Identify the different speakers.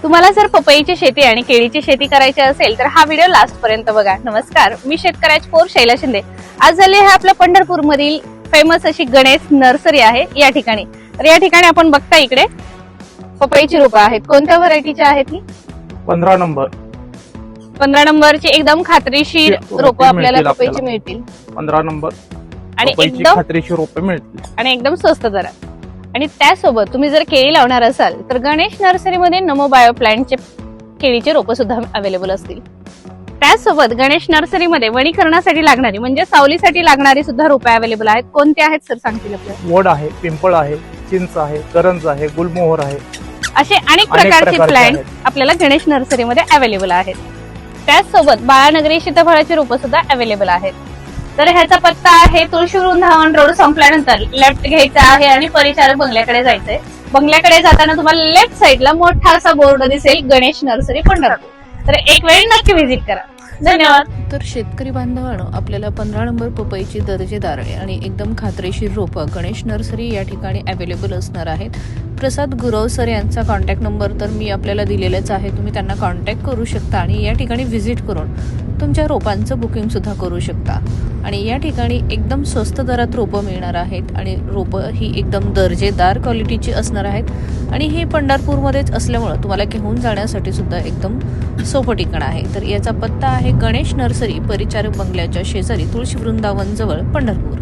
Speaker 1: तुम्हाला जर पपईची शेती आणि केळीची शेती करायची असेल तर हा व्हिडिओ लास्ट पर्यंत बघा. नमस्कार, मी शेतकऱ्याची पोर शैला शिंदे. आज झाले हे आपल्या पंढरपूर मधील फेमस अशी गणेश नर्सरी आहे या ठिकाणी. तर या ठिकाणी आपण बघता इकडे पपईची रोपं आहेत. कोणत्या व्हरायटीची आहेत ही?
Speaker 2: 15 नंबर
Speaker 1: 15 नंबरची एकदम खात्रीशीर रोपं आपल्याला पपईची मिळतील.
Speaker 2: 15 नंबर
Speaker 1: आणि
Speaker 2: पपईची
Speaker 1: एकदम
Speaker 2: खात्रीशीर रोपे मिळतील
Speaker 1: आणि एकदम स्वस्त दरात. आणि त्यासोबत तुम्ही जर केळी लावणार असाल तर गणेश नर्सरीमध्ये नमो बायो प्लांटचे केळीचे रोपं सुद्धा अवेलेबल असतील. त्यासोबत गणेश नर्सरीमध्ये वनीकरणासाठी लागणारी म्हणजे सावलीसाठी लागणारी सुद्धा रोपे अवेलेबल आहेत. कोणते आहेत सर सांगतील आपल्याला?
Speaker 2: वड आहे, पिंपळ आहे, चिंच आहे, करंज आहे, गुलमोहर आहे,
Speaker 1: असे अनेक प्रकारचे प्लांट आपल्याला गणेश नर्सरीमध्ये अवेलेबल आहेत. त्याचसोबत बाळानगरी सीताफळाची रोपं सुद्धा अवेलेबल आहेत. तर ह्याचा पत्ता आहे तुळशी वृंदावन रोड संपल्यानंतर लेफ्ट घ्यायचा आहे आणि परिचारक बंगल्याकडे जायचंय. बंगल्याकडे जाताना तुम्हाला लेफ्ट साईडला मोठा असा बोर्ड दिसेल गणेश नर्सरी पंढरपूर. तर एक वेळ नक्की व्हिजिट करा. धन्यवाद.
Speaker 3: तर शेतकरी बांधवांनो, आपल्याला 15 नंबर पपईची दर्जेदार आणि एकदम खात्रीशीर रोपं गणेश नर्सरी या ठिकाणी अवेलेबल असणार आहेत. प्रसाद गुरव सर यांचा कॉन्टॅक्ट नंबर तर मी आपल्याला दिलेलाच आहे. तुम्ही त्यांना कॉन्टॅक्ट करू शकता आणि या ठिकाणी व्हिजिट करून तुमच्या रोपांचं बुकिंग सुद्धा करू शकता. आणि या ठिकाणी एकदम स्वस्त दरात रोपं मिळणार आहेत आणि रोपं ही एकदम दर्जेदार क्वालिटीची असणार आहेत. आणि हे पंढरपूरमध्येच असल्यामुळं तुम्हाला घेऊन जाण्यासाठी सुद्धा एकदम सोपं ठिकाण आहे. तर याचा पत्ता आहे गणेश नर्सरी परिचारक बंगल्याच्या शेजारी तुळशी वृंदावन जवळ पंढरपूर.